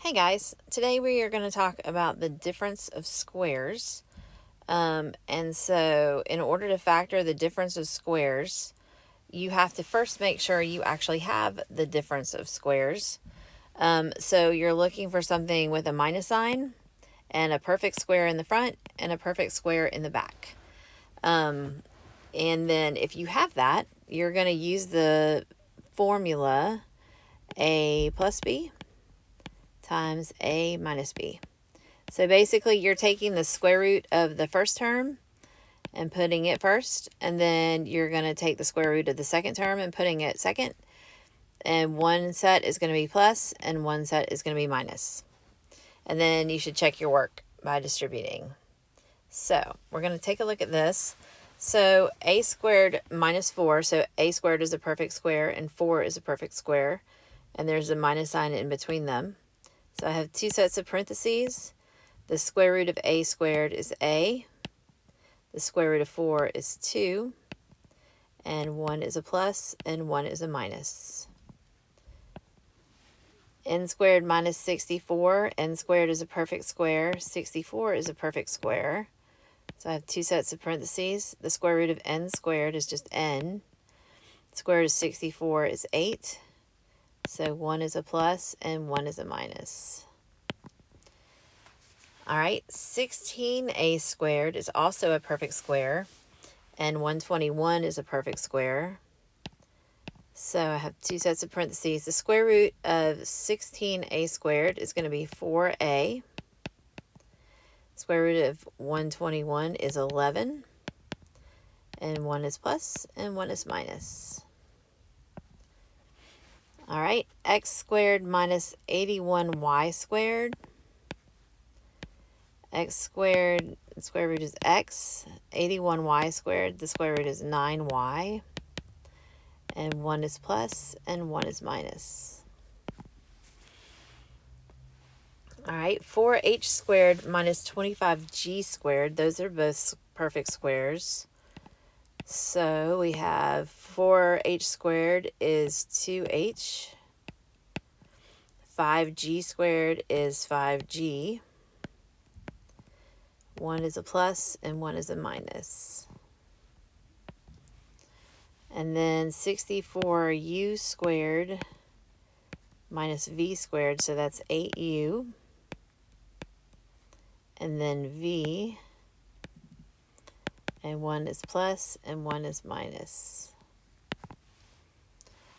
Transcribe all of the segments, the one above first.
Hey guys, today we are going to talk about the difference of squares. And so in order to factor the difference of squares, you have to first make sure you actually have the difference of squares. So you're looking for something with a minus sign and a perfect square in the front and a perfect square in the back. And then if you have that, you're going to use the formula a plus b times a minus b. So basically you're taking the square root of the first term and putting it first, and then you're going to take the square root of the second term and putting it second, and one set is going to be plus and one set is going to be minus. And then you should check your work by distributing. So we're going to take a look at this. So a squared minus 4, so a squared is a perfect square and 4 is a perfect square, and there's a minus sign in between them. So I have two sets of parentheses. The square root of a squared is a. The square root of 4 is 2. And 1 is a plus and 1 is a minus. N squared minus 64. N squared is a perfect square. 64 is a perfect square. So I have two sets of parentheses. The square root of n squared is just n. The square root of 64 is 8. So 1 is a plus and 1 is a minus. All right, 16a squared is also a perfect square, and 121 is a perfect square. So I have two sets of parentheses. The square root of 16a squared is going to be 4a. Square root of 121 is 11, and 1 is plus and 1 is minus. All right, x squared minus 81y squared. X squared, the square root is x. 81y squared, the square root is 9y. And 1 is plus and 1 is minus. All right, 4h squared minus 25g squared, those are both perfect squares. So we have 4h squared is 2h. 5g squared is 5g. 1 is a plus and 1 is a minus. And then 64u squared minus v squared, so that's 8u. And then v. And 1 is plus and 1 is minus.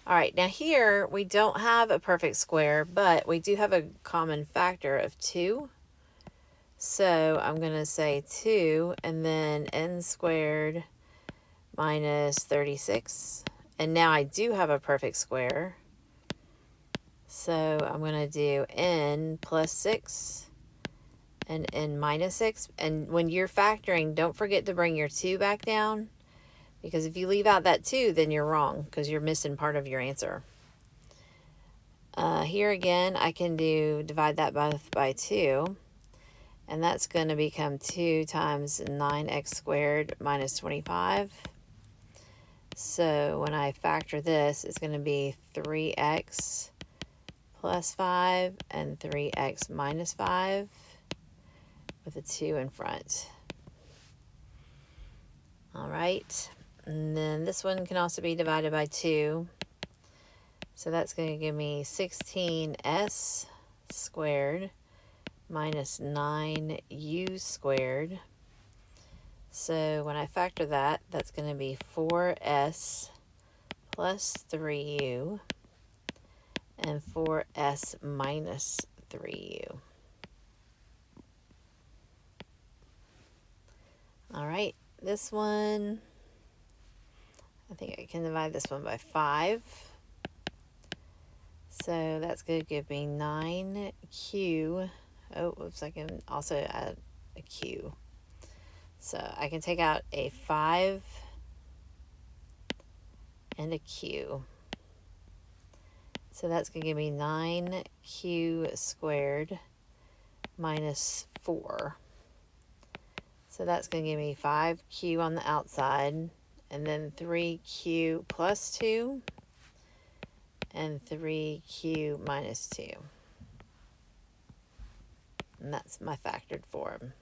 All right, now here we don't have a perfect square, but we do have a common factor of 2. So I'm going to say 2 and then n squared minus 36. And now I do have a perfect square. So I'm going to do n plus 6 and n minus 6. And when you're factoring, don't forget to bring your 2 back down, because if you leave out that 2, then you're wrong because you're missing part of your answer. Here again, I can divide that both by 2. And that's going to become 2 times 9x squared minus 25. So when I factor this, it's going to be 3x plus 5 and 3x minus 5 with a 2 in front. All right. And then this one can also be divided by 2. So that's going to give me 16s squared minus 9u squared. So when I factor that, that's going to be 4s plus 3u and 4s minus 3u. All right, this one, I think I can divide this one by 5. So that's going to give me 9q. Oh, whoops, I can also add a q. So I can take out a 5 and a q. So that's going to give me 9q squared minus 4. So that's going to give me 5q on the outside, and then 3q plus 2, and 3q minus 2. And that's my factored form.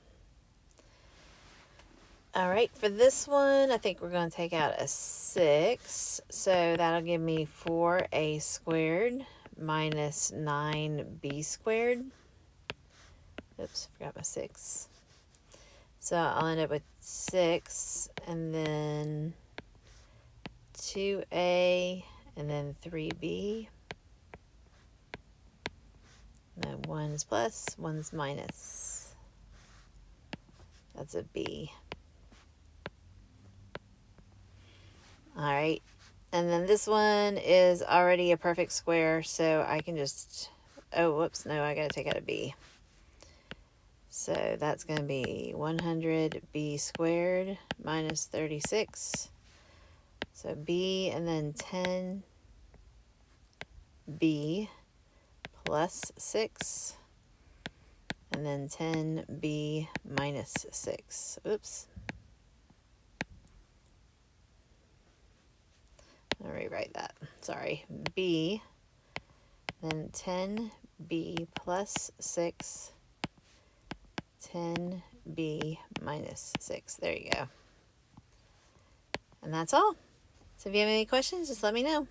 All right, for this one, I think we're going to take out a 6. So that'll give me 4a squared minus 9b squared. Oops, forgot my 6. So I'll end up with 6, and then 2a, and then 3b. No, 1 is plus, 1 is minus. That's a b. All right, and then this one is already a perfect square, so I can just, oh, whoops, no, I gotta take out a b. So that's going to be 100b squared minus 36. So b and then 10b plus 6. And then 10b minus 6. Oops. I'll rewrite that. Sorry. B, then 10b plus 6. 10b minus 6. There you go. And that's all. So if you have any questions, just let me know.